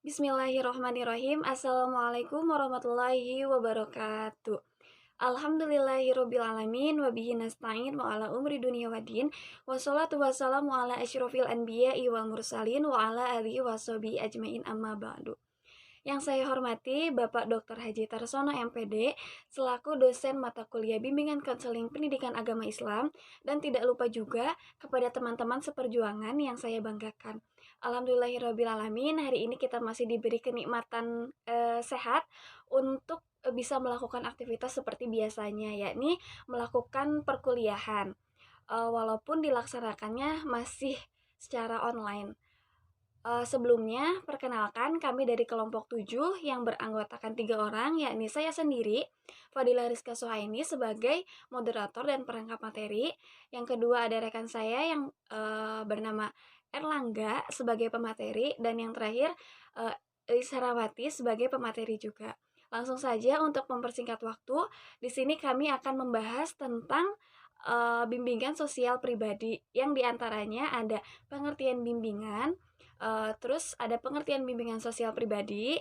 Bismillahirrohmanirrohim. Assalamualaikum warahmatullahi wabarakatuh. Alhamdulillahirobbilalamin. Wabihi nasta'in wa ala umri dunia waddin. Wassalatu wassalamu ala asyrofil anbiya'i wal mursalin wa ala alihi washabihi ajmain amma ba'du. Yang saya hormati Bapak Dr. Haji Tarsono MPD selaku dosen mata kuliah bimbingan konseling pendidikan agama Islam, dan tidak lupa juga kepada teman-teman seperjuangan yang saya banggakan. Alhamdulillahirrabbilalamin, hari ini kita masih diberi kenikmatan sehat untuk bisa melakukan aktivitas seperti biasanya, yakni melakukan perkuliahan. Walaupun dilaksanakannya masih secara online. Sebelumnya, perkenalkan kami dari kelompok 7 yang beranggotakan 3 orang, yakni saya sendiri, Fadila Rizka Suhaini sebagai moderator dan perangkap materi. Yang kedua ada rekan saya yang bernama Erlangga sebagai pemateri, dan yang terakhir Sarawati sebagai pemateri juga. Langsung saja untuk mempersingkat waktu, di sini kami akan membahas tentang bimbingan sosial pribadi, yang diantaranya ada pengertian bimbingan. Terus ada pengertian bimbingan sosial pribadi,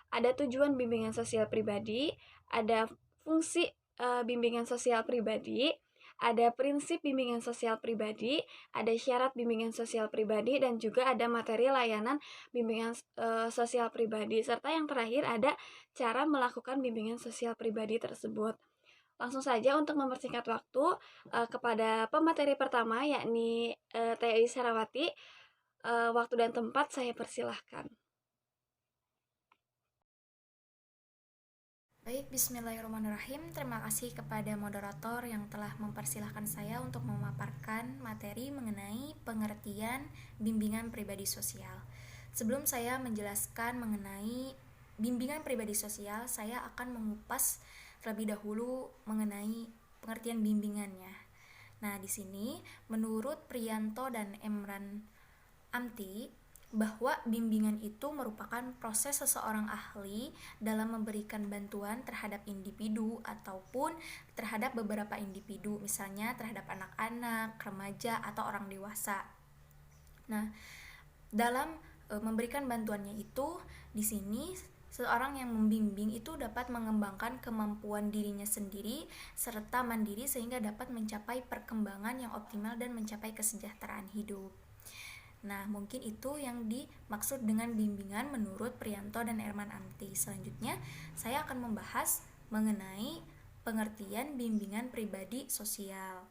ada tujuan bimbingan sosial pribadi, ada fungsi bimbingan sosial pribadi, ada prinsip bimbingan sosial pribadi, ada syarat bimbingan sosial pribadi, dan juga ada materi layanan bimbingan sosial pribadi, serta yang terakhir ada cara melakukan bimbingan sosial pribadi tersebut. Langsung saja untuk mempersingkat waktu kepada pemateri pertama, yakni TI Sarawati. Waktu dan tempat saya persilahkan. Baik, bismillahirrahmanirrahim. Terima kasih kepada moderator yang telah mempersilahkan saya untuk memaparkan materi mengenai pengertian bimbingan pribadi sosial. Sebelum saya menjelaskan mengenai bimbingan pribadi sosial, saya akan mengupas terlebih dahulu mengenai pengertian bimbingannya. Nah, di sini menurut Priyanto dan Emran Amti, bahwa bimbingan itu merupakan proses seseorang ahli dalam memberikan bantuan terhadap individu ataupun terhadap beberapa individu, misalnya terhadap anak-anak, remaja, atau orang dewasa. Nah, dalam memberikan bantuannya itu, di sini seorang yang membimbing itu dapat mengembangkan kemampuan dirinya sendiri serta mandiri sehingga dapat mencapai perkembangan yang optimal dan mencapai kesejahteraan hidup. Nah, mungkin itu yang dimaksud dengan bimbingan menurut Priyanto dan Erman Amti. Selanjutnya, saya akan membahas mengenai pengertian bimbingan pribadi sosial.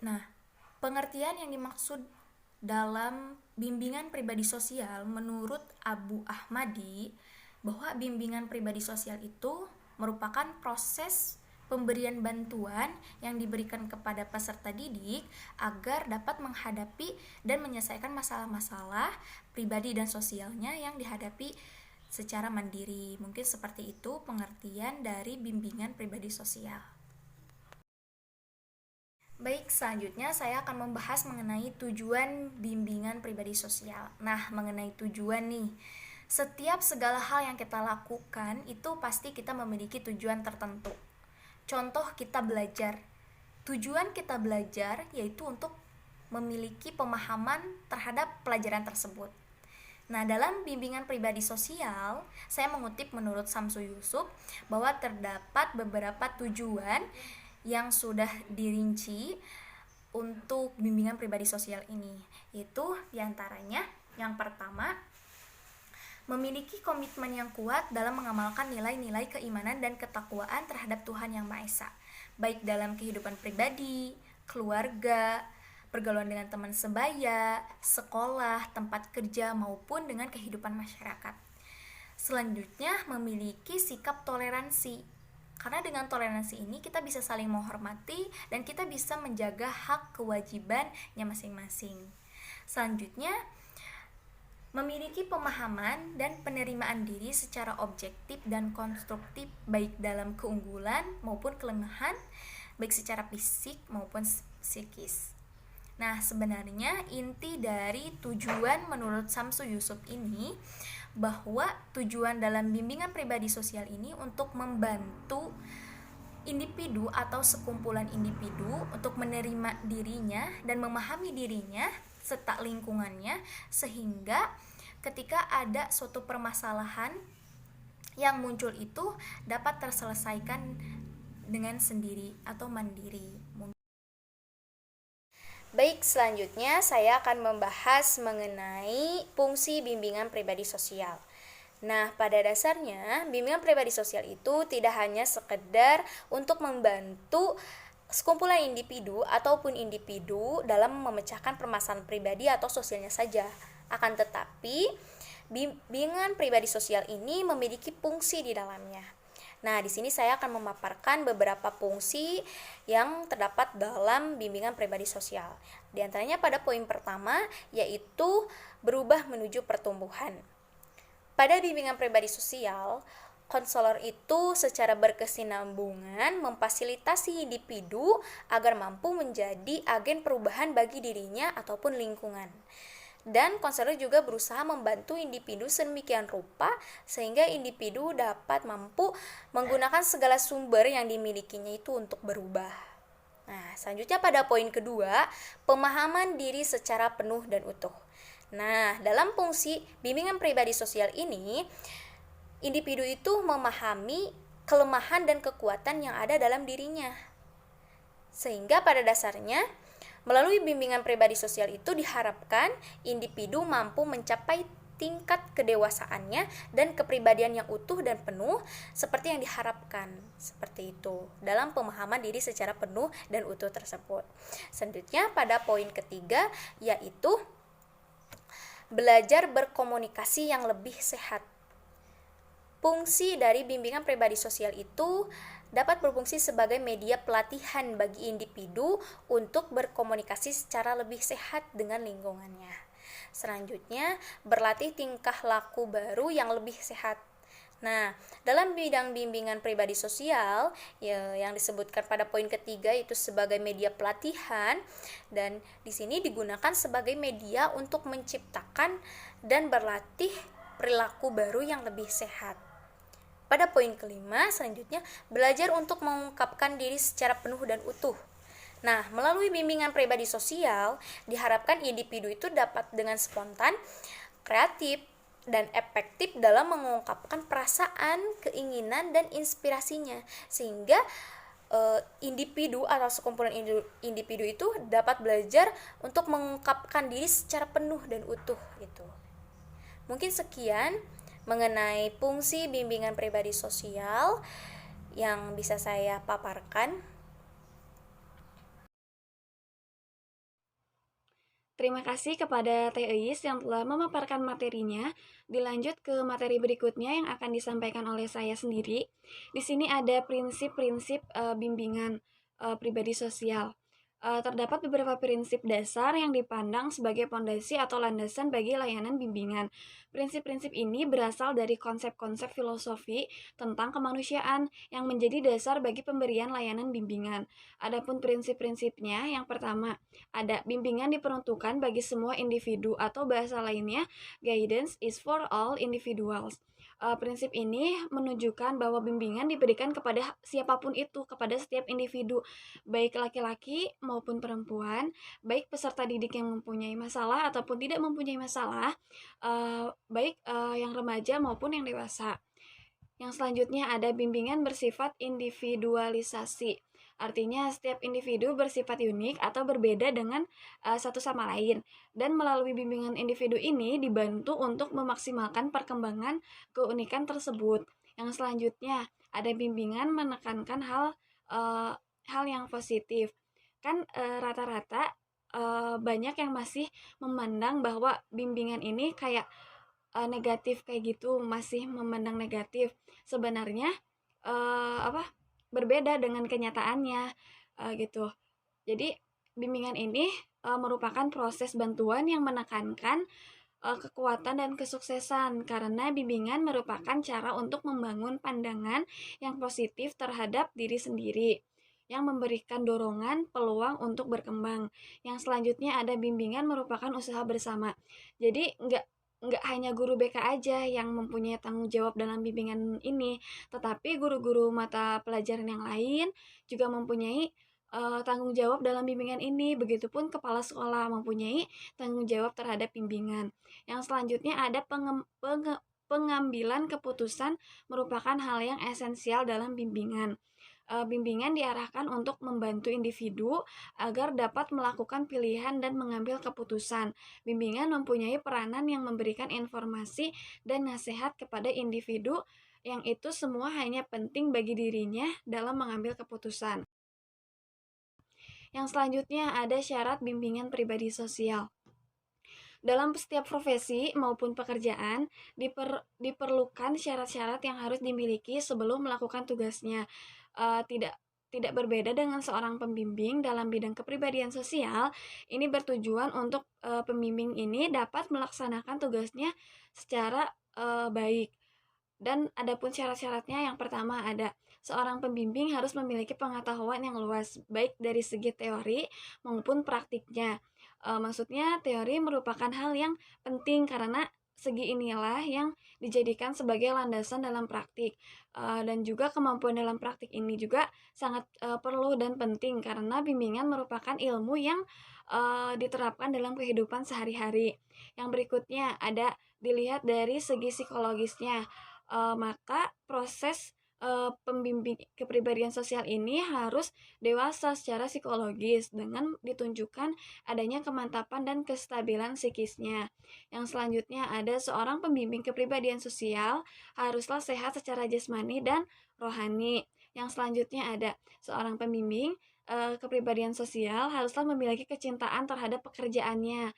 Nah, pengertian yang dimaksud dalam bimbingan pribadi sosial menurut Abu Ahmadi, bahwa bimbingan pribadi sosial itu merupakan proses pemberian bantuan yang diberikan kepada peserta didik agar dapat menghadapi dan menyelesaikan masalah-masalah pribadi dan sosialnya yang dihadapi secara mandiri. Mungkin seperti itu pengertian dari bimbingan pribadi sosial. Baik, selanjutnya saya akan membahas mengenai tujuan bimbingan pribadi sosial. Nah, mengenai tujuan nih, setiap segala hal yang kita lakukan itu pasti kita memiliki tujuan tertentu. Contoh kita belajar. Tujuan kita belajar yaitu untuk memiliki pemahaman terhadap pelajaran tersebut. Nah, dalam bimbingan pribadi sosial, saya mengutip menurut Samsu Yusuf bahwa terdapat beberapa tujuan yang sudah dirinci untuk bimbingan pribadi sosial ini. Yaitu diantaranya, yang pertama, memiliki komitmen yang kuat dalam mengamalkan nilai-nilai keimanan dan ketakwaan terhadap Tuhan Yang Maha Esa, baik dalam kehidupan pribadi, keluarga, pergaulan dengan teman sebaya, sekolah, tempat kerja, maupun dengan kehidupan masyarakat. Selanjutnya, memiliki sikap toleransi. Karena dengan toleransi ini kita bisa saling menghormati dan kita bisa menjaga hak kewajibannya masing-masing. Selanjutnya, memiliki pemahaman dan penerimaan diri secara objektif dan konstruktif baik dalam keunggulan maupun kelemahan, baik secara fisik maupun psikis. Nah, sebenarnya inti dari tujuan menurut Samsu Yusuf ini, bahwa tujuan dalam bimbingan pribadi sosial ini untuk membantu individu atau sekumpulan individu untuk menerima dirinya dan memahami dirinya serta lingkungannya, sehingga ketika ada suatu permasalahan yang muncul itu dapat terselesaikan dengan sendiri atau mandiri. Baik, selanjutnya saya akan membahas mengenai fungsi bimbingan pribadi sosial. Nah, pada dasarnya, bimbingan pribadi sosial itu tidak hanya sekedar untuk membantu sekumpulan individu ataupun individu dalam memecahkan permasalahan pribadi atau sosialnya saja. Akan tetapi, bimbingan pribadi sosial ini memiliki fungsi di dalamnya. Nah, di sini saya akan memaparkan beberapa fungsi yang terdapat dalam bimbingan pribadi sosial. Di antaranya pada poin pertama, yaitu berubah menuju pertumbuhan. Pada bimbingan pribadi sosial, konselor itu secara berkesinambungan memfasilitasi individu agar mampu menjadi agen perubahan bagi dirinya ataupun lingkungan. Dan konselor juga berusaha membantu individu sedemikian rupa sehingga individu dapat mampu menggunakan segala sumber yang dimilikinya itu untuk berubah. Nah, selanjutnya pada poin kedua, pemahaman diri secara penuh dan utuh. Nah, dalam fungsi bimbingan pribadi sosial ini, individu itu memahami kelemahan dan kekuatan yang ada dalam dirinya. Sehingga pada dasarnya, melalui bimbingan pribadi sosial itu diharapkan individu mampu mencapai tingkat kedewasaannya dan kepribadian yang utuh dan penuh seperti yang diharapkan. Seperti itu dalam pemahaman diri secara penuh dan utuh tersebut. Selanjutnya pada poin ketiga, yaitu belajar berkomunikasi yang lebih sehat. Fungsi dari bimbingan pribadi sosial itu dapat berfungsi sebagai media pelatihan bagi individu untuk berkomunikasi secara lebih sehat dengan lingkungannya. Selanjutnya, berlatih tingkah laku baru yang lebih sehat. Nah, dalam bidang bimbingan pribadi sosial yang disebutkan pada poin ketiga itu sebagai media pelatihan, dan di sini digunakan sebagai media untuk menciptakan dan berlatih perilaku baru yang lebih sehat. Pada poin kelima, selanjutnya belajar untuk mengungkapkan diri secara penuh dan utuh. Nah, melalui bimbingan pribadi sosial, diharapkan individu itu dapat dengan spontan, kreatif, dan efektif dalam mengungkapkan perasaan, keinginan, dan inspirasinya. Sehingga individu atau sekumpulan individu itu dapat belajar untuk mengungkapkan diri secara penuh dan utuh gitu. Mungkin sekian mengenai fungsi bimbingan pribadi sosial yang bisa saya paparkan. Terima kasih kepada Teh Eis yang telah memaparkan materinya. Dilanjut ke materi berikutnya yang akan disampaikan oleh saya sendiri. Di sini ada prinsip-prinsip bimbingan pribadi sosial. Terdapat beberapa prinsip dasar yang dipandang sebagai pondasi atau landasan bagi layanan bimbingan. Prinsip-prinsip ini berasal dari konsep-konsep filosofi tentang kemanusiaan yang menjadi dasar bagi pemberian layanan bimbingan. Adapun prinsip-prinsipnya, yang pertama, ada bimbingan diperuntukkan bagi semua individu atau bahasa lainnya, guidance is for all individuals. Prinsip ini menunjukkan bahwa bimbingan diberikan kepada siapapun itu, kepada setiap individu, baik laki-laki maupun perempuan, baik peserta didik yang mempunyai masalah ataupun tidak mempunyai masalah, baik yang remaja maupun yang dewasa. Yang selanjutnya ada bimbingan bersifat individualisasi. Artinya setiap individu bersifat unik atau berbeda dengan satu sama lain. Dan melalui bimbingan individu ini dibantu untuk memaksimalkan perkembangan keunikan tersebut. Yang selanjutnya ada bimbingan menekankan hal yang positif. Kan rata-rata banyak yang masih memandang bahwa bimbingan ini kayak negatif kayak gitu, masih memandang negatif. Sebenarnya berbeda dengan kenyataannya gitu. Jadi bimbingan ini merupakan proses bantuan yang menekankan kekuatan dan kesuksesan, karena bimbingan merupakan cara untuk membangun pandangan yang positif terhadap diri sendiri yang memberikan dorongan peluang untuk berkembang. Yang selanjutnya ada bimbingan merupakan usaha bersama. Jadi nggak hanya guru BK aja yang mempunyai tanggung jawab dalam bimbingan ini, tetapi guru-guru mata pelajaran yang lain juga mempunyai tanggung jawab dalam bimbingan ini. Begitupun kepala sekolah mempunyai tanggung jawab terhadap bimbingan. Yang selanjutnya ada pengambilan keputusan merupakan hal yang esensial dalam bimbingan. Bimbingan diarahkan untuk membantu individu agar dapat melakukan pilihan dan mengambil keputusan. Bimbingan mempunyai peranan yang memberikan informasi dan nasihat kepada individu yang itu semua hanya penting bagi dirinya dalam mengambil keputusan. Yang selanjutnya ada syarat bimbingan pribadi sosial. Dalam setiap profesi maupun pekerjaan diperlukan syarat-syarat yang harus dimiliki sebelum melakukan tugasnya. Tidak tidak berbeda dengan seorang pembimbing dalam bidang kepribadian sosial. Ini bertujuan untuk pembimbing ini dapat melaksanakan tugasnya secara baik. Dan adapun syarat-syaratnya, yang pertama ada seorang pembimbing harus memiliki pengetahuan yang luas baik dari segi teori maupun praktiknya. Maksudnya teori merupakan hal yang penting karena segi inilah yang dijadikan sebagai landasan dalam praktik. Dan juga kemampuan dalam praktik ini juga sangat perlu dan penting karena bimbingan merupakan ilmu yang diterapkan dalam kehidupan sehari-hari. Yang berikutnya ada dilihat dari segi psikologisnya. Maka proses pembimbing kepribadian sosial ini harus dewasa secara psikologis dengan ditunjukkan adanya kemantapan dan kestabilan psikisnya. Yang selanjutnya ada seorang pembimbing kepribadian sosial haruslah sehat secara jasmani dan rohani. Yang selanjutnya ada seorang pembimbing kepribadian sosial haruslah memiliki kecintaan terhadap pekerjaannya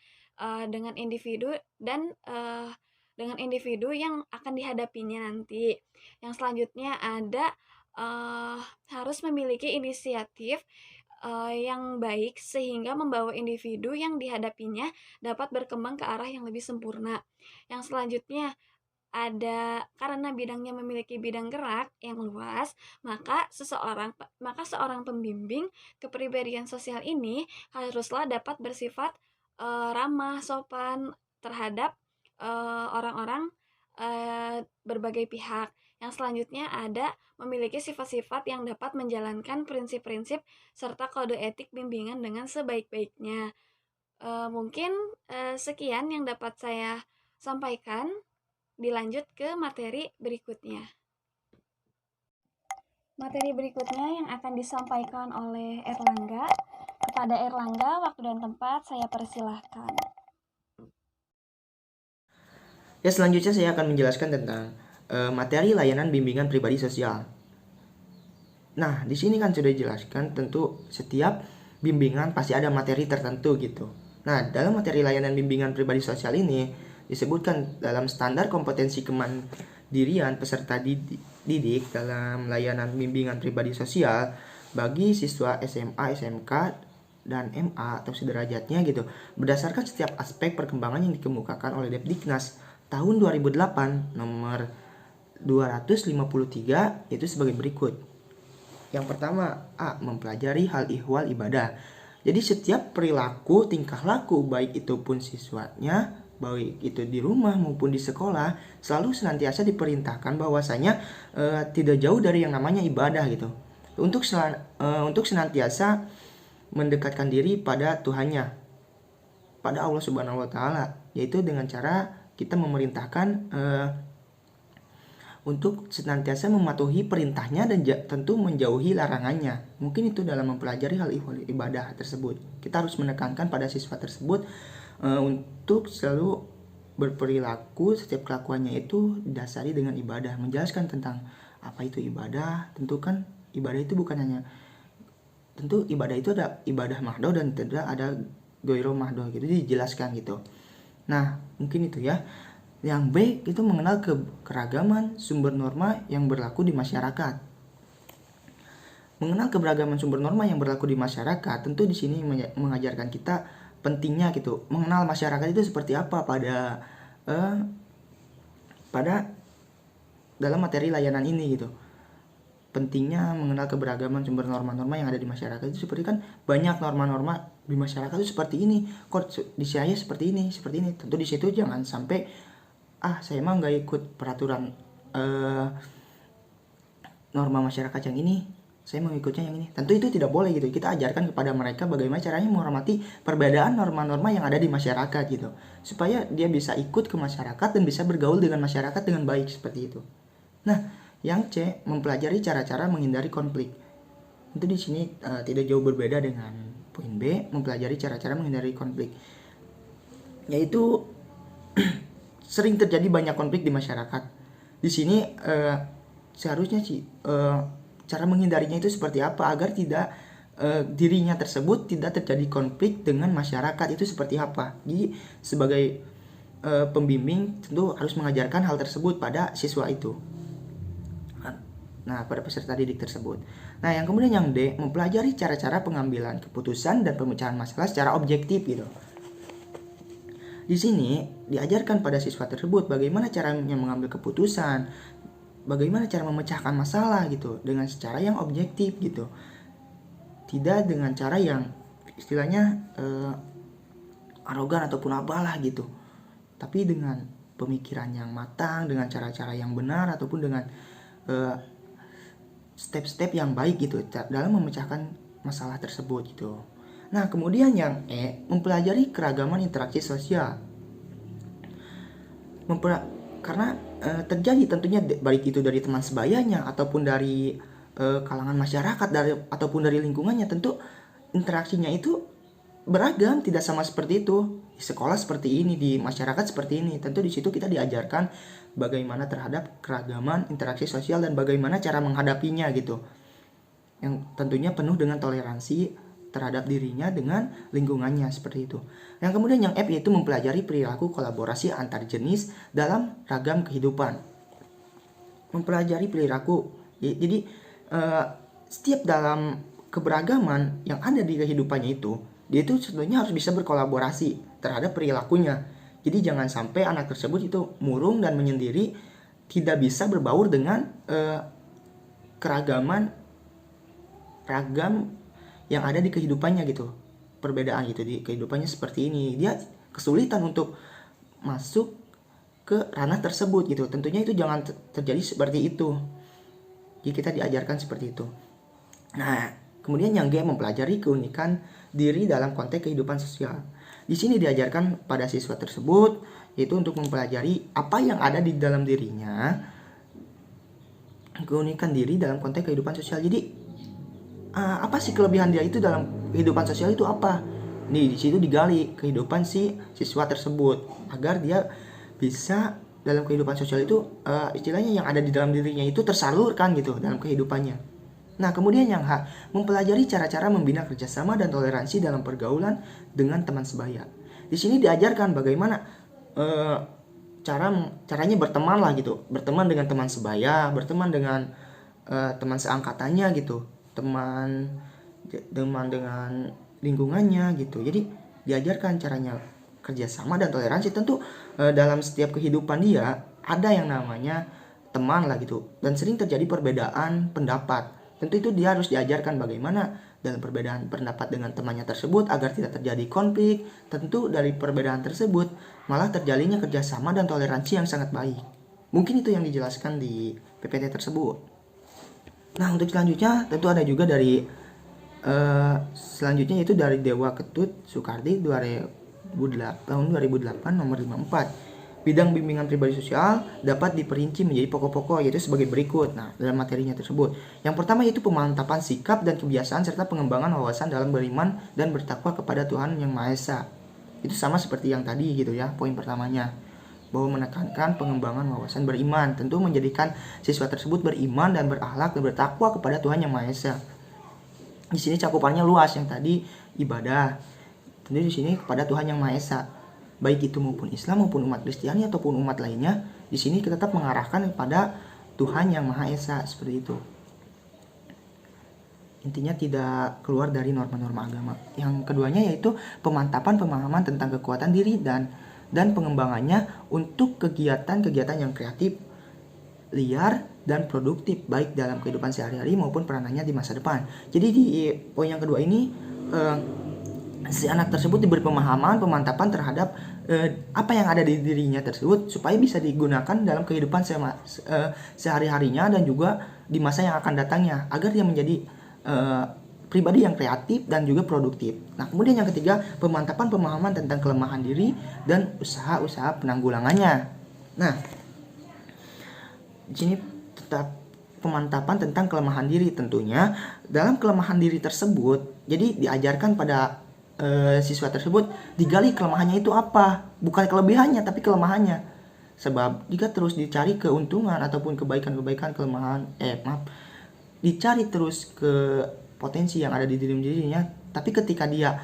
dengan individu dan dengan individu yang akan dihadapinya nanti. Yang selanjutnya ada harus memiliki inisiatif yang baik sehingga membawa individu yang dihadapinya dapat berkembang ke arah yang lebih sempurna. Yang selanjutnya ada karena bidangnya memiliki bidang gerak yang luas, maka seorang pembimbing kepribadian sosial ini haruslah dapat bersifat ramah, sopan terhadap orang-orang berbagai pihak. Yang selanjutnya ada memiliki sifat-sifat yang dapat menjalankan prinsip-prinsip serta kode etik bimbingan dengan sebaik-baiknya. Mungkin sekian yang dapat saya sampaikan. Dilanjut ke materi berikutnya. Materi berikutnya yang akan disampaikan oleh Erlangga. Kepada Erlangga, waktu dan tempat saya persilahkan. Ya, selanjutnya saya akan menjelaskan tentang materi layanan bimbingan pribadi sosial. Nah, di sini kan sudah dijelaskan tentu setiap bimbingan pasti ada materi tertentu gitu. Nah, dalam materi layanan bimbingan pribadi sosial ini disebutkan dalam standar kompetensi kemandirian peserta didik dalam layanan bimbingan pribadi sosial bagi siswa SMA, SMK, dan MA atau sederajatnya gitu, berdasarkan setiap aspek perkembangan yang dikemukakan oleh Depdiknas tahun 2008 nomor 253 yaitu sebagai berikut. Yang pertama, A. Mempelajari hal ihwal ibadah. Jadi setiap perilaku, tingkah laku baik itu pun siswanya, baik itu di rumah maupun di sekolah, selalu senantiasa diperintahkan bahwasanya tidak jauh dari yang namanya ibadah gitu. Untuk senantiasa mendekatkan diri pada Tuhannya, pada Allah Subhanahu wa taala, yaitu dengan cara kita memerintahkan untuk senantiasa mematuhi perintahnya dan tentu menjauhi larangannya. Mungkin itu dalam mempelajari hal ibadah tersebut. Kita harus menekankan pada siswa tersebut untuk selalu berperilaku, setiap kelakuannya itu didasari dengan ibadah. Menjelaskan tentang apa itu ibadah. Tentu kan ibadah itu bukan hanya, tentu ibadah itu ada ibadah mahdoh dan tidak ada goiro mahdoh gitu, dijelaskan gitu. Nah, mungkin itu ya. Yang B itu mengenal keragaman sumber norma yang berlaku di masyarakat. Mengenal keberagaman sumber norma yang berlaku di masyarakat, tentu di sini mengajarkan kita pentingnya gitu, mengenal masyarakat itu seperti apa pada dalam materi layanan ini gitu. Pentingnya mengenal keberagaman sumber norma-norma yang ada di masyarakat itu seperti kan banyak norma-norma di masyarakat itu seperti ini, kok di saya seperti ini. Tentu di situ jangan sampai saya emang nggak ikut peraturan norma masyarakat yang ini, saya mengikutnya yang ini. Tentu itu tidak boleh gitu. Kita ajarkan kepada mereka bagaimana caranya menghormati perbedaan norma-norma yang ada di masyarakat gitu, supaya dia bisa ikut ke masyarakat dan bisa bergaul dengan masyarakat dengan baik seperti itu. Nah, yang C, mempelajari cara-cara menghindari konflik. Tentu di sini tidak jauh berbeda dengan poin B, mempelajari cara-cara menghindari konflik. Yaitu sering terjadi banyak konflik di masyarakat. Di sini seharusnya sih cara menghindarinya itu seperti apa agar tidak dirinya tersebut tidak terjadi konflik dengan masyarakat itu seperti apa. Jadi sebagai pembimbing tentu harus mengajarkan hal tersebut pada siswa itu. Nah, pada peserta didik tersebut. Nah, yang kemudian yang D, mempelajari cara-cara pengambilan keputusan dan pemecahan masalah secara objektif gitu. Di sini diajarkan pada siswa tersebut bagaimana caranya mengambil keputusan, bagaimana cara memecahkan masalah gitu dengan secara yang objektif gitu. Tidak dengan cara yang istilahnya arogan ataupun apalah gitu. Tapi dengan pemikiran yang matang, dengan cara-cara yang benar ataupun dengan step-step yang baik gitu dalam memecahkan masalah tersebut gitu. Nah, kemudian yang E, mempelajari keragaman interaksi sosial. Karena terjadi tentunya baik itu dari teman sebayanya ataupun dari kalangan masyarakat ataupun dari lingkungannya, tentu interaksinya itu beragam, tidak sama seperti itu. Di sekolah seperti ini, di masyarakat seperti ini. Tentu di situ kita diajarkan bagaimana terhadap keragaman interaksi sosial dan bagaimana cara menghadapinya gitu. Yang tentunya penuh dengan toleransi terhadap dirinya dengan lingkungannya seperti itu. Yang kemudian yang F yaitu mempelajari perilaku kolaborasi antar jenis dalam ragam kehidupan. Mempelajari perilaku. Jadi setiap dalam keberagaman yang ada di kehidupannya itu, dia itu sebetulnya harus bisa berkolaborasi terhadap perilakunya. Jadi jangan sampai anak tersebut itu murung dan menyendiri, tidak bisa berbaur dengan ragam yang ada di kehidupannya gitu. Perbedaan gitu di kehidupannya seperti ini. Dia kesulitan untuk masuk ke ranah tersebut gitu. Tentunya itu jangan terjadi seperti itu. Jadi kita diajarkan seperti itu. Nah, kemudian yang G, mempelajari keunikan diri dalam konteks kehidupan sosial. Di sini diajarkan pada siswa tersebut yaitu untuk mempelajari apa yang ada di dalam dirinya, keunikan diri dalam konteks kehidupan sosial. Jadi apa sih kelebihan dia itu dalam kehidupan sosial itu apa? Nih di situ digali kehidupan si siswa tersebut agar dia bisa dalam kehidupan sosial itu istilahnya yang ada di dalam dirinya itu tersalurkan gitu dalam kehidupannya. Nah, kemudian yang H, mempelajari cara-cara membina kerjasama dan toleransi dalam pergaulan dengan teman sebaya. Di sini diajarkan bagaimana caranya berteman lah gitu, berteman dengan teman sebaya, berteman dengan teman seangkatannya gitu, teman dengan lingkungannya gitu. Jadi diajarkan caranya kerjasama dan toleransi. Tentu dalam setiap kehidupan dia ada yang namanya teman lah gitu, dan sering terjadi perbedaan pendapat. Tentu itu dia harus diajarkan bagaimana dalam perbedaan pendapat dengan temannya tersebut agar tidak terjadi konflik. Tentu dari perbedaan tersebut malah terjalinnya kerjasama dan toleransi yang sangat baik. Mungkin itu yang dijelaskan di PPT tersebut. Nah, untuk selanjutnya tentu ada juga dari selanjutnya yaitu dari Dewa Ketut Soekardi tahun 2008 nomor 54. Bidang bimbingan pribadi sosial dapat diperinci menjadi pokok-pokok yaitu sebagai berikut. Nah, dalam materinya tersebut. Yang pertama yaitu pemantapan sikap dan kebiasaan serta pengembangan wawasan dalam beriman dan bertakwa kepada Tuhan Yang Maha Esa. Itu sama seperti yang tadi gitu ya, poin pertamanya. Bahwa menekankan pengembangan wawasan beriman, tentu menjadikan siswa tersebut beriman dan berakhlak dan bertakwa kepada Tuhan Yang Maha Esa. Di sini cakupannya luas, yang tadi ibadah. Tentu di sini kepada Tuhan Yang Maha Esa. Baik itu maupun Islam maupun umat Kristiani ataupun umat lainnya, di sini kita tetap mengarahkan kepada Tuhan Yang Maha Esa seperti itu. Intinya tidak keluar dari norma-norma agama. Yang keduanya yaitu pemantapan pemahaman tentang kekuatan diri dan pengembangannya untuk kegiatan-kegiatan yang kreatif, liar, dan produktif baik dalam kehidupan sehari-hari maupun peranannya di masa depan. Jadi di poin yang kedua ini si anak tersebut diberi pemahaman, pemantapan terhadap apa yang ada di dirinya tersebut supaya bisa digunakan dalam kehidupan sehari-harinya dan juga di masa yang akan datangnya agar dia menjadi pribadi yang kreatif dan juga produktif. Nah, kemudian yang ketiga, pemantapan pemahaman tentang kelemahan diri dan usaha-usaha penanggulangannya. Nah, di sini tetap pemantapan tentang kelemahan diri tentunya. Dalam kelemahan diri tersebut, jadi diajarkan pada siswa tersebut digali kelemahannya itu apa, bukan kelebihannya tapi kelemahannya. Sebab jika terus dicari keuntungan ataupun kebaikan-kebaikan dicari terus ke potensi yang ada di dirinya, tapi ketika dia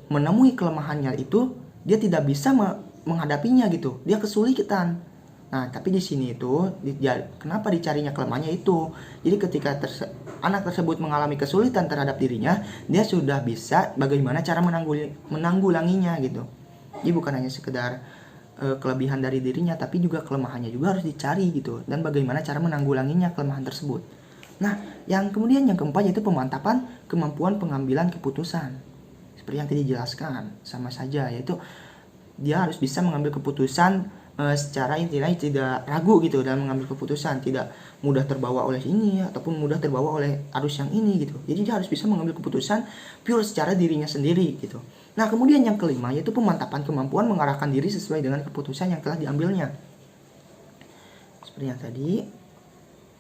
menemui kelemahannya itu, dia tidak bisa menghadapinya gitu, dia kesulitan. Nah, tapi di sini itu kenapa dicarinya kelemahannya itu? Jadi ketika anak tersebut mengalami kesulitan terhadap dirinya, dia sudah bisa bagaimana cara menanggulanginya gitu. Jadi bukan hanya sekedar kelebihan dari dirinya, tapi juga kelemahannya juga harus dicari gitu, dan bagaimana cara menanggulanginya kelemahan tersebut. Nah, yang keempat yaitu pemantapan kemampuan pengambilan keputusan. Seperti yang tadi dijelaskan, sama saja, yaitu dia harus bisa mengambil keputusan secara intinya tidak ragu gitu dalam mengambil keputusan, tidak mudah terbawa oleh ini ataupun mudah terbawa oleh arus yang ini gitu. Jadi dia harus bisa mengambil keputusan pure secara dirinya sendiri gitu. Nah, kemudian yang kelima yaitu pemantapan kemampuan mengarahkan diri sesuai dengan keputusan yang telah diambilnya. Seperti yang tadi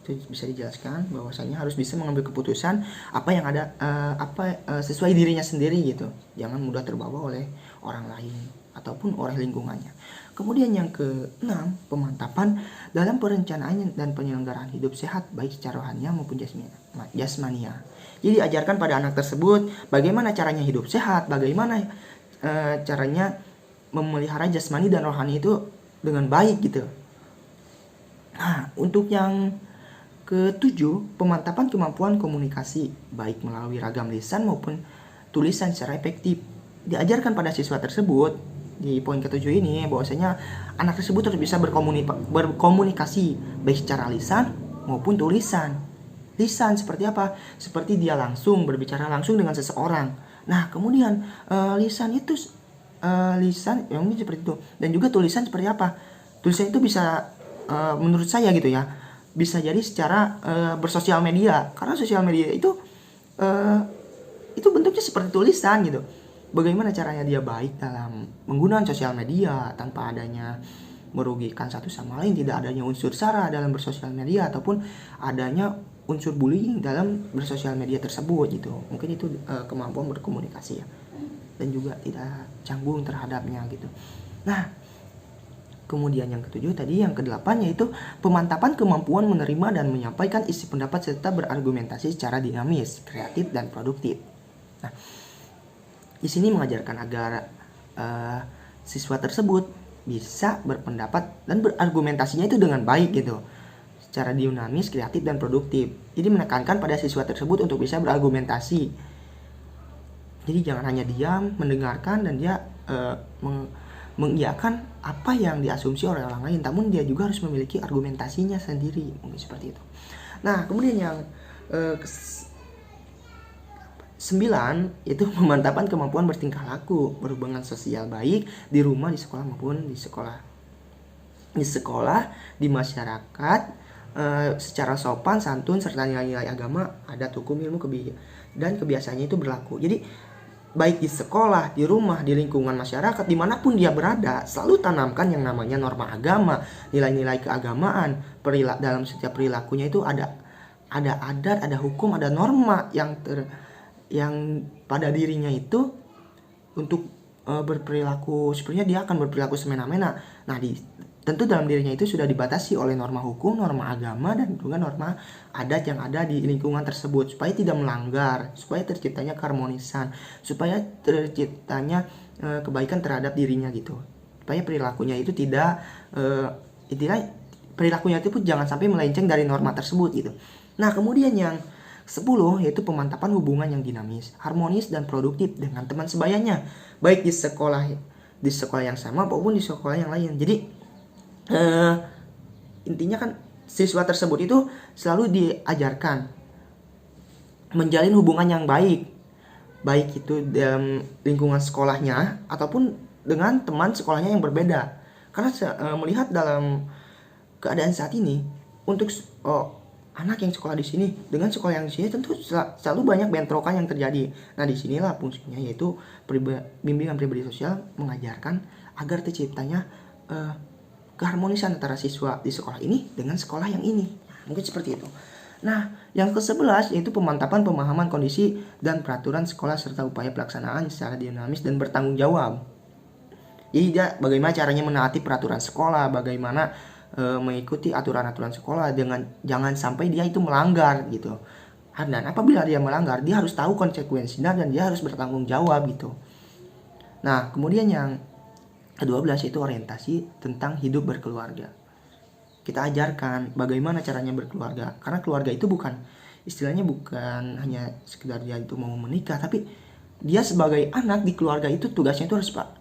itu bisa dijelaskan bahwasanya harus bisa mengambil keputusan apa yang ada sesuai dirinya sendiri gitu. Jangan mudah terbawa oleh orang lain ataupun oleh lingkungannya. Kemudian yang keenam, pemantapan dalam perencanaan dan penyelenggaraan hidup sehat baik secara rohania maupun jasmania. Jadi ajarkan pada anak tersebut bagaimana caranya hidup sehat, bagaimana caranya memelihara jasmani dan rohani itu dengan baik gitu. Nah, untuk yang ketujuh, pemantapan kemampuan komunikasi baik melalui ragam lisan maupun tulisan secara efektif. Diajarkan pada siswa tersebut di poin ketujuh ini bahwasanya anak tersebut harus bisa berkomunikasi baik secara lisan maupun tulisan. Lisan seperti apa? Seperti dia langsung berbicara langsung dengan seseorang. Nah, kemudian lisan yang ini seperti itu, dan juga tulisan seperti apa? Tulisan itu bisa menurut saya gitu ya, bisa jadi secara bersosial media, karena sosial media itu bentuknya seperti tulisan gitu. Bagaimana caranya dia baik dalam menggunakan sosial media tanpa adanya merugikan satu sama lain, tidak adanya unsur sara dalam bersosial media ataupun adanya unsur bullying dalam bersosial media tersebut gitu. Mungkin itu kemampuan berkomunikasi ya, dan juga tidak canggung terhadapnya gitu. Nah, kemudian yang ketujuh tadi, yang kedelapan yaitu pemantapan kemampuan menerima dan menyampaikan isi pendapat serta berargumentasi secara dinamis, kreatif dan produktif. Nah, di sini mengajarkan agar siswa tersebut bisa berpendapat dan berargumentasinya itu dengan baik gitu, secara dinamis, kreatif dan produktif. Jadi menekankan pada siswa tersebut untuk bisa berargumentasi. Jadi jangan hanya diam mendengarkan dan dia mengiyakan apa yang diasumsi oleh orang lain, namun dia juga harus memiliki argumentasinya sendiri, mungkin seperti itu. Nah, kemudian yang 9 itu pemantapan kemampuan bertingkah laku, berhubungan sosial baik di rumah, di sekolah maupun di sekolah. Di sekolah, di masyarakat, secara sopan, santun serta nilai-nilai agama, adat, hukum, ilmu, dan kebiasaannya itu berlaku. Jadi baik di sekolah, di rumah, di lingkungan masyarakat, dimanapun dia berada, selalu tanamkan yang namanya norma agama, nilai-nilai keagamaan. Dalam setiap perilakunya itu ada adat, ada hukum, ada norma yang pada dirinya itu untuk berperilaku sepertinya dia akan berperilaku semena-mena. Nah, tentu dalam dirinya itu sudah dibatasi oleh norma hukum, norma agama, dan juga norma adat yang ada di lingkungan tersebut, supaya tidak melanggar, supaya terciptanya keharmonisan, supaya terciptanya kebaikan terhadap dirinya gitu, supaya perilakunya itu tidak perilakunya itu pun jangan sampai melenceng dari norma tersebut gitu. Nah, kemudian yang 10 yaitu pemantapan hubungan yang dinamis, harmonis dan produktif dengan teman sebayanya, baik di sekolah yang sama maupun di sekolah yang lain. Jadi intinya kan siswa tersebut itu selalu diajarkan menjalin hubungan yang baik baik itu dalam lingkungan sekolahnya ataupun dengan teman sekolahnya yang berbeda. Karena melihat dalam keadaan saat ini, untuk anak yang sekolah di sini dengan sekolah yang di sini tentu selalu banyak bentrokan yang terjadi. Nah, disinilah fungsinya, yaitu bimbingan pribadi sosial mengajarkan agar terciptanya keharmonisan antara siswa di sekolah ini dengan sekolah yang ini. Nah, mungkin seperti itu. Nah, yang ke-11 yaitu pemantapan pemahaman kondisi dan peraturan sekolah serta upaya pelaksanaan secara dinamis dan bertanggung jawab. Jadi bagaimana caranya menaati peraturan sekolah, bagaimana mengikuti aturan-aturan sekolah dengan jangan sampai dia itu melanggar gitu. Dan apabila dia melanggar, dia harus tahu konsekuensinya dan dia harus bertanggung jawab gitu. Nah, kemudian yang ke-12 itu orientasi tentang hidup berkeluarga. Kita ajarkan bagaimana caranya berkeluarga, karena keluarga itu bukan istilahnya bukan hanya sekedar dia itu mau menikah, tapi dia sebagai anak di keluarga itu tugasnya itu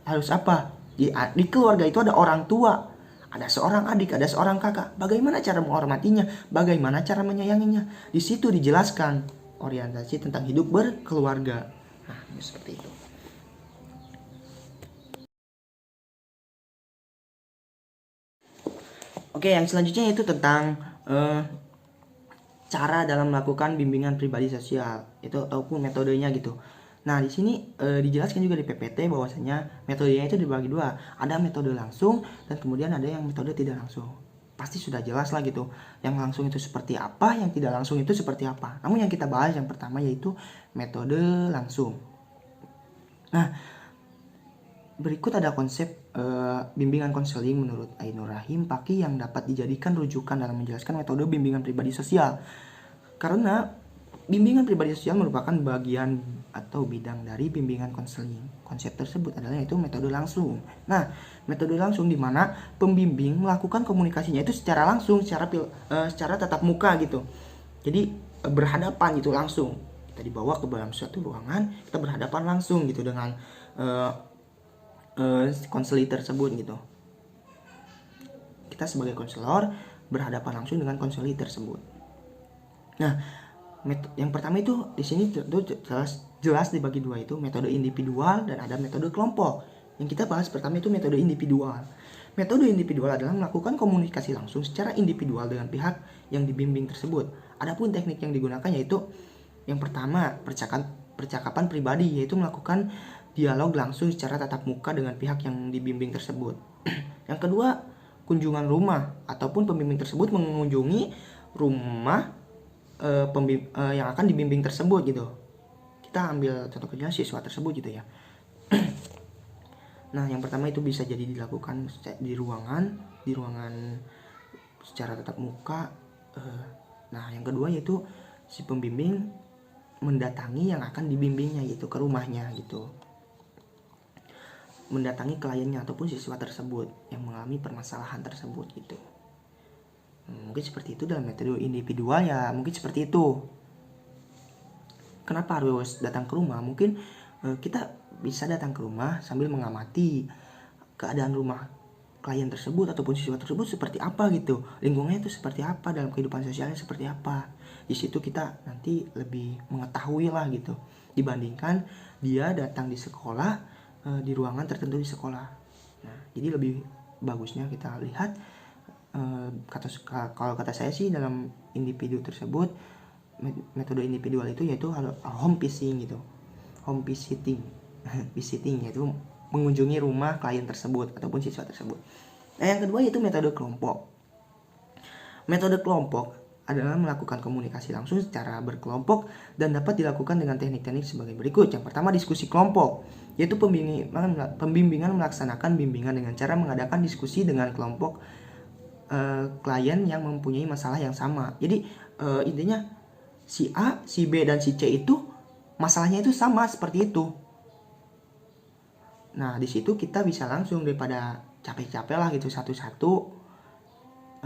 harus apa? Di keluarga itu ada orang tua, ada seorang adik, ada seorang kakak. Bagaimana cara menghormatinya? Bagaimana cara menyayanginya? Di situ dijelaskan orientasi tentang hidup berkeluarga. Nah, seperti itu. Oke, yang selanjutnya itu tentang cara dalam melakukan bimbingan pribadi sosial, itu ataupun metodenya gitu. Nah, di sini dijelaskan juga di PPT bahwasanya metodenya itu dibagi dua. Ada metode langsung dan kemudian ada yang metode tidak langsung. Pasti sudah jelas lah gitu. Yang langsung itu seperti apa, yang tidak langsung itu seperti apa. Namun yang kita bahas yang pertama yaitu metode langsung. Nah, berikut ada konsep bimbingan konseling menurut Ainur Rahim Paki yang dapat dijadikan rujukan dalam menjelaskan metode bimbingan pribadi sosial. Karena bimbingan pribadi sosial merupakan bagian atau bidang dari bimbingan konseling. Konsep tersebut adalah yaitu metode langsung. Nah, metode langsung di mana pembimbing melakukan komunikasinya itu secara langsung, secara tatap muka gitu. Jadi berhadapan gitu langsung. Kita dibawa ke dalam suatu ruangan, kita berhadapan langsung gitu dengan konselor tersebut gitu. Kita sebagai konselor berhadapan langsung dengan konselor tersebut. Nah, yang pertama itu di sini jelas dibagi dua, itu metode individual dan ada metode kelompok. Yang kita bahas pertama itu metode individual. Metode individual adalah melakukan komunikasi langsung secara individual dengan pihak yang dibimbing tersebut. Adapun teknik yang digunakan yaitu yang pertama percakapan pribadi, yaitu melakukan dialog langsung secara tatap muka dengan pihak yang dibimbing tersebut. Yang kedua, kunjungan rumah ataupun pembimbing tersebut mengunjungi rumah yang akan dibimbing tersebut gitu. Kita ambil contoh kerja siswa tersebut gitu ya. Nah, yang pertama itu bisa jadi dilakukan di ruangan secara tatap muka. Nah, yang kedua yaitu si pembimbing mendatangi yang akan dibimbingnya gitu ke rumahnya gitu. Mendatangi kliennya ataupun siswa tersebut yang mengalami permasalahan tersebut gitu. Mungkin seperti itu dalam metode individual ya, mungkin seperti itu. Kenapa harus datang ke rumah? Mungkin kita bisa datang ke rumah sambil mengamati keadaan rumah klien tersebut ataupun siswa tersebut seperti apa gitu. Lingkungannya itu seperti apa, dalam kehidupan sosialnya seperti apa. Di situ kita nanti lebih mengetahui lah gitu. Dibandingkan dia datang di sekolah, di ruangan tertentu di sekolah. Nah, jadi lebih bagusnya kita lihat kalau kata saya sih dalam individu tersebut, metode individual itu yaitu home visiting gitu. Home visiting. Visiting yaitu mengunjungi rumah klien tersebut ataupun siswa tersebut. Nah, yang kedua yaitu metode kelompok. Metode kelompok adalah melakukan komunikasi langsung secara berkelompok dan dapat dilakukan dengan teknik-teknik sebagai berikut. Yang pertama, diskusi kelompok, yaitu pembimbingan melaksanakan bimbingan dengan cara mengadakan diskusi dengan kelompok klien yang mempunyai masalah yang sama. Jadi intinya si A, si B, dan si C itu masalahnya itu sama seperti itu. Nah, di situ kita bisa langsung daripada capek-capek lah gitu satu-satu.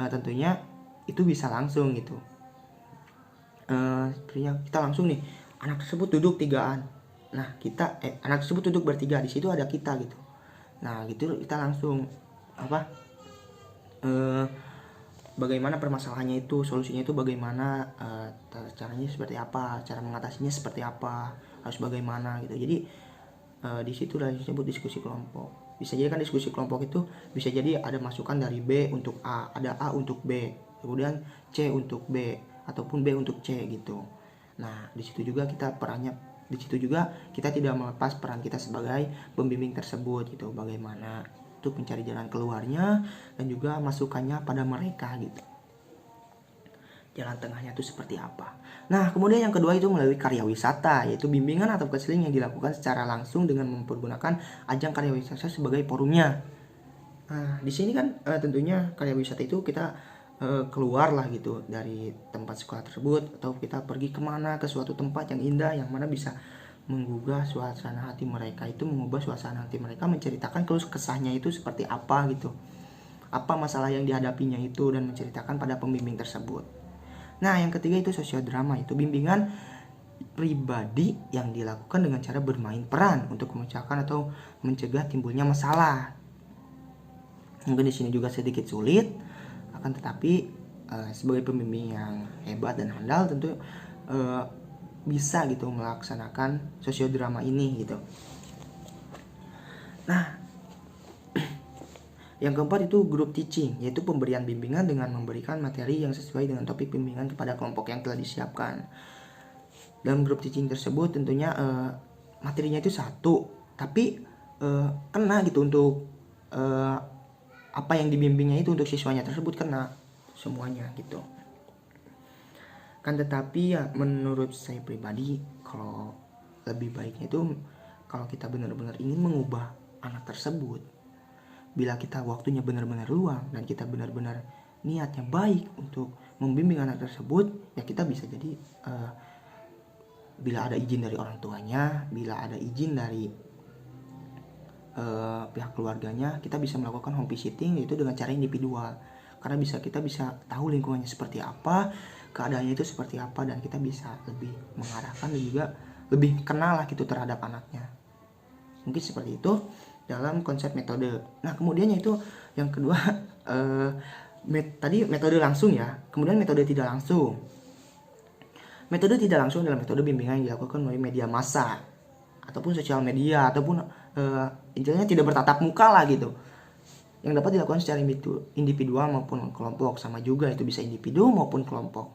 Tentunya itu bisa langsung gitu. Kita langsung nih, anak tersebut duduk tigaan. Nah, anak tersebut duduk bertiga, di situ ada kita gitu. Nah, gitu kita langsung bagaimana permasalahannya itu, solusinya itu bagaimana, caranya seperti apa, cara mengatasinya seperti apa, harus bagaimana gitu. Jadi di situ udah disebut diskusi kelompok. Bisa jadi kan diskusi kelompok itu bisa jadi ada masukan dari B untuk A, ada A untuk B, kemudian C untuk B, ataupun B untuk C gitu. Nah, di situ juga kita tidak melepas peran kita sebagai pembimbing tersebut gitu. Bagaimana untuk mencari jalan keluarnya dan juga masukannya pada mereka gitu. Jalan tengahnya itu seperti apa. Nah, kemudian yang kedua itu melalui karya wisata, yaitu bimbingan atau konseling yang dilakukan secara langsung dengan mempergunakan ajang karya wisata sebagai forumnya. Nah, di sini kan tentunya karya wisata itu kita keluar lah gitu dari tempat sekolah tersebut, atau kita pergi kemana ke suatu tempat yang indah yang mana bisa menggugah suasana hati mereka, itu mengubah suasana hati mereka, menceritakan keluh kesahnya itu seperti apa gitu, apa masalah yang dihadapinya itu, dan menceritakan pada pembimbing tersebut. Nah, yang ketiga itu sosiodrama, itu bimbingan pribadi yang dilakukan dengan cara bermain peran untuk memecahkan atau mencegah timbulnya masalah. Mungkin di sini juga sedikit sulit, akan tetapi sebagai pembimbing yang hebat dan handal tentu bisa gitu melaksanakan sosiodrama ini gitu. Nah, yang keempat itu group teaching, yaitu pemberian bimbingan dengan memberikan materi yang sesuai dengan topik bimbingan kepada kelompok yang telah disiapkan. Dalam group teaching tersebut tentunya materinya itu satu, tapi kena gitu untuk apa yang dibimbingnya itu untuk siswanya tersebut kena semuanya gitu. Kan tetapi ya menurut saya pribadi, kalau lebih baiknya itu kalau kita benar-benar ingin mengubah anak tersebut, bila kita waktunya benar-benar luang dan kita benar-benar niatnya baik untuk membimbing anak tersebut, ya kita bisa jadi bila ada izin dari orang tuanya, bila ada izin dari pihak keluarganya, kita bisa melakukan home visiting, yaitu dengan cara individual, karena kita bisa tahu lingkungannya seperti apa, keadaannya itu seperti apa, dan kita bisa lebih mengarahkan dan juga lebih kenal lah gitu terhadap anaknya. Mungkin seperti itu dalam konsep metode. Nah, kemudiannya itu yang kedua tadi metode langsung ya, kemudian metode tidak langsung. Metode tidak langsung adalah metode bimbingan yang dilakukan melalui media massa ataupun sosial media, ataupun intinya tidak bertatap muka lah gitu, yang dapat dilakukan secara individual maupun kelompok. Sama juga, itu bisa individu maupun kelompok.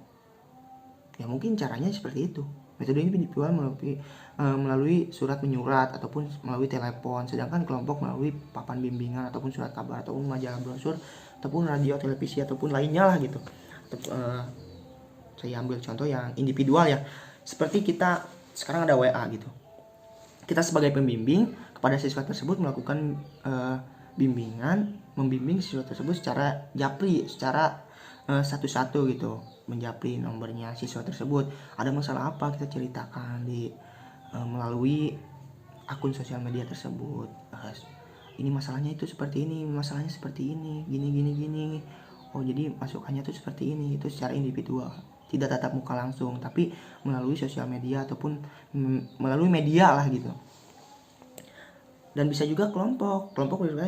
Ya mungkin caranya seperti itu. Metode individual melalui surat menyurat ataupun melalui telepon, sedangkan kelompok melalui papan bimbingan ataupun surat kabar ataupun majalah brosur ataupun radio, televisi ataupun lainnya lah gitu. Saya ambil contoh yang individual ya, seperti kita sekarang ada WA gitu. Kita sebagai pembimbing kepada siswa tersebut melakukan membimbing siswa tersebut secara japri, secara satu-satu gitu, menjapri nomornya siswa tersebut. Ada masalah apa, kita ceritakan melalui akun sosial media tersebut. Ini masalahnya itu seperti ini, masalahnya seperti ini, gini. Oh, jadi masukannya itu seperti ini. Itu secara individual, tidak tatap muka langsung, tapi melalui sosial media ataupun melalui media lah gitu. Dan bisa juga kelompok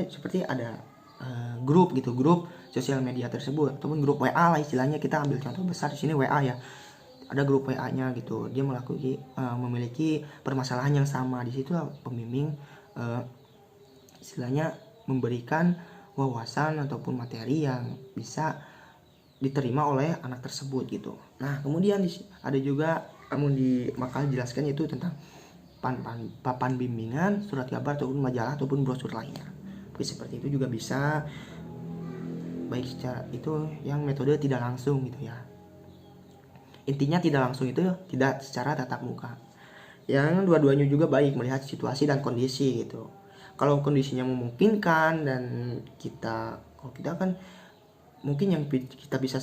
seperti ada grup gitu, grup sosial media tersebut ataupun grup WA lah istilahnya. Kita ambil contoh besar di sini WA ya. Ada grup WA-nya gitu. Dia memiliki permasalahan yang sama. Di situ pembimbing istilahnya memberikan wawasan ataupun materi yang bisa diterima oleh anak tersebut gitu. Nah, kemudian ada juga di makalah jelaskan yaitu tentang papan bimbingan, surat kabar ataupun majalah ataupun brosur lainnya. Tapi seperti itu juga bisa, baik secara itu yang metode tidak langsung gitu ya. Intinya tidak langsung itu tidak secara tatap muka. Yang dua-duanya juga baik, melihat situasi dan kondisi gitu. Kalau kondisinya memungkinkan dan kalau kita kan mungkin yang kita bisa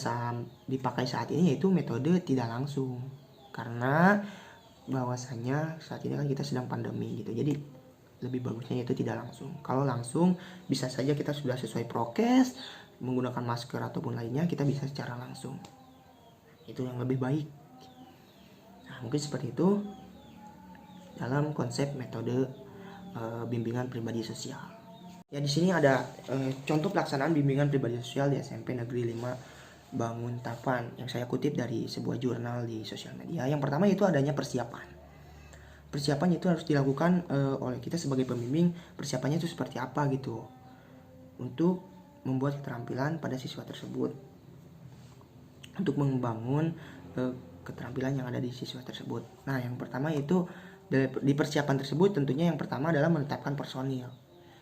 dipakai saat ini yaitu metode tidak langsung, karena bahwasanya saat ini kan kita sedang pandemi gitu, jadi lebih bagusnya yaitu tidak langsung. Kalau langsung bisa saja kita sudah sesuai prokes, menggunakan masker ataupun lainnya, kita bisa secara langsung, itu yang lebih baik. Nah, mungkin seperti itu dalam konsep metode bimbingan pribadi sosial. Ya, di sini ada contoh pelaksanaan bimbingan pribadi sosial di SMP Negeri 5 Banguntapan yang saya kutip dari sebuah jurnal di sosial media. Yang pertama itu adanya persiapan. Persiapan itu harus dilakukan oleh kita sebagai pembimbing. Persiapannya itu seperti apa gitu untuk membuat keterampilan pada siswa tersebut, untuk membangun keterampilan yang ada di siswa tersebut. Nah, yang pertama itu di persiapan tersebut tentunya yang pertama adalah menetapkan personil.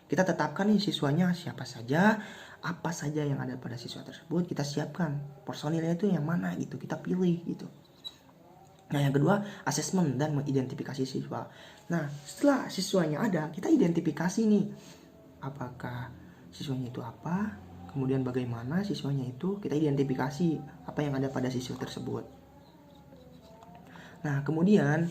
Kita tetapkan nih siswanya siapa saja, apa saja yang ada pada siswa tersebut, kita siapkan personilnya itu yang mana gitu, kita pilih gitu. Nah, yang kedua, asesmen dan mengidentifikasi siswa. Nah, setelah siswanya ada, kita identifikasi nih, apakah siswanya itu apa, kemudian bagaimana siswanya itu, kita identifikasi apa yang ada pada siswa tersebut. Nah, kemudian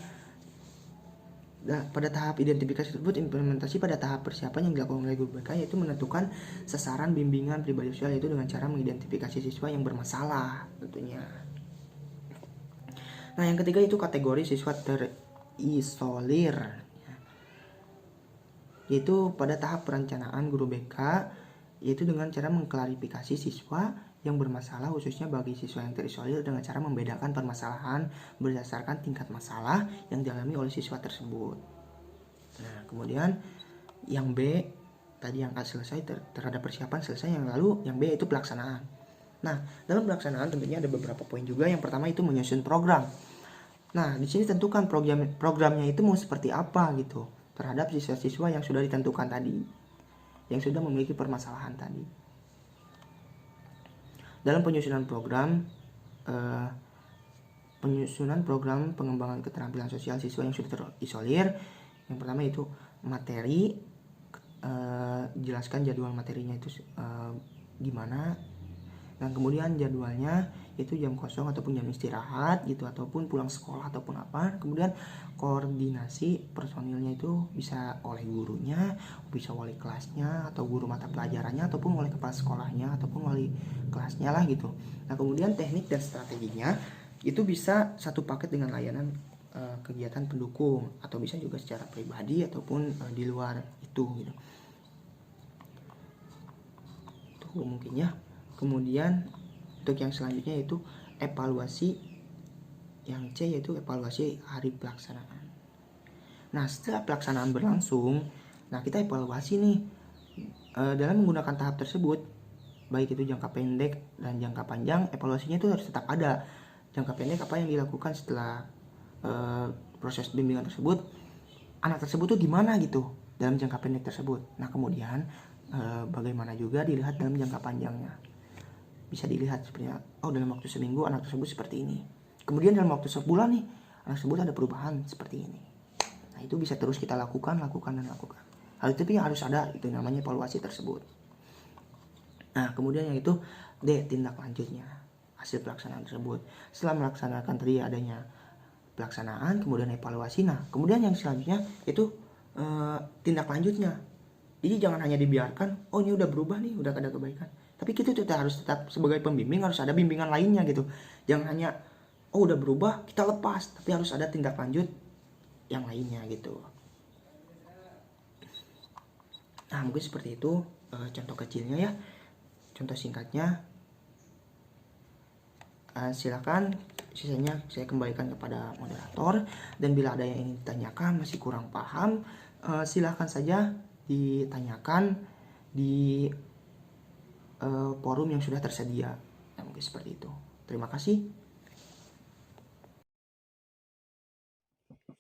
pada tahap identifikasi tersebut, implementasi pada tahap persiapan yang dilakukan oleh guru BK yaitu menentukan sasaran bimbingan pribadi sosial, yaitu dengan cara mengidentifikasi siswa yang bermasalah tentunya. Nah, yang ketiga itu kategori siswa terisolir, yaitu pada tahap perencanaan guru BK, yaitu dengan cara mengklarifikasi siswa yang bermasalah, khususnya bagi siswa yang terisolir, dengan cara membedakan permasalahan berdasarkan tingkat masalah yang dialami oleh siswa tersebut. Nah, kemudian yang B tadi yang A selesai terhadap persiapan selesai, yang lalu yang B itu pelaksanaan. Nah, dalam pelaksanaan tentunya ada beberapa poin juga. Yang pertama itu menyusun program. Nah, di sini tentukan programnya itu mau seperti apa gitu terhadap siswa-siswa yang sudah ditentukan tadi, yang sudah memiliki permasalahan tadi. Dalam penyusunan program pengembangan keterampilan sosial siswa yang sudah terisolir, yang pertama itu materi, jelaskan jadwal materinya itu gimana, dan kemudian jadwalnya itu jam kosong ataupun jam istirahat gitu, ataupun pulang sekolah ataupun apa. Kemudian koordinasi personilnya itu bisa oleh gurunya, bisa wali kelasnya, atau guru mata pelajarannya, ataupun oleh kepala sekolahnya, ataupun wali kelasnya lah gitu. Nah, kemudian teknik dan strateginya itu bisa satu paket dengan layanan kegiatan pendukung, atau bisa juga secara pribadi ataupun di luar itu gitu. Itu mungkin ya. Kemudian untuk yang selanjutnya yaitu evaluasi, yang C yaitu evaluasi hari pelaksanaan. Nah, setelah pelaksanaan berlangsung, nah kita evaluasi nih dalam menggunakan tahap tersebut, baik itu jangka pendek dan jangka panjang. Evaluasinya itu harus tetap ada. Jangka pendek apa yang dilakukan setelah proses bimbingan tersebut, anak tersebut tuh gimana gitu dalam jangka pendek tersebut. Nah, kemudian bagaimana juga dilihat dalam jangka panjangnya. Bisa dilihat sebenarnya, oh dalam waktu seminggu anak tersebut seperti ini, kemudian dalam waktu sebulan nih anak tersebut ada perubahan seperti ini. Nah, itu bisa terus kita lakukan. Hal itu yang harus ada, itu namanya evaluasi tersebut. Nah, kemudian yang itu D, tindak lanjutnya hasil pelaksanaan tersebut. Setelah melaksanakan tadi adanya pelaksanaan, kemudian evaluasi. Nah, kemudian yang selanjutnya itu tindak lanjutnya. Jadi jangan hanya dibiarkan, oh ini udah berubah nih, udah ada kebaikan, tapi kita harus tetap sebagai pembimbing harus ada bimbingan lainnya gitu. Jangan hanya oh udah berubah kita lepas, tapi harus ada tindak lanjut yang lainnya gitu. Nah, mungkin seperti itu contoh kecilnya ya, contoh singkatnya. Silakan sisanya saya kembalikan kepada moderator, dan bila ada yang ingin ditanyakan masih kurang paham, silakan saja ditanyakan di forum yang sudah tersedia. Nah, mungkin seperti itu. Terima kasih.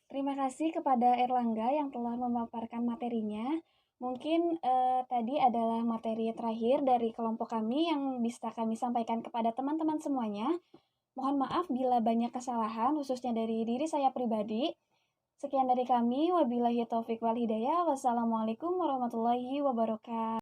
Terima kasih kepada Erlangga yang telah memaparkan materinya. Mungkin tadi adalah materi terakhir dari kelompok kami yang bisa kami sampaikan kepada teman-teman semuanya. Mohon maaf bila banyak kesalahan, khususnya dari diri saya pribadi. Sekian dari kami, wabillahi taufik wal hidayah. Wassalamualaikum warahmatullahi wabarakatuh.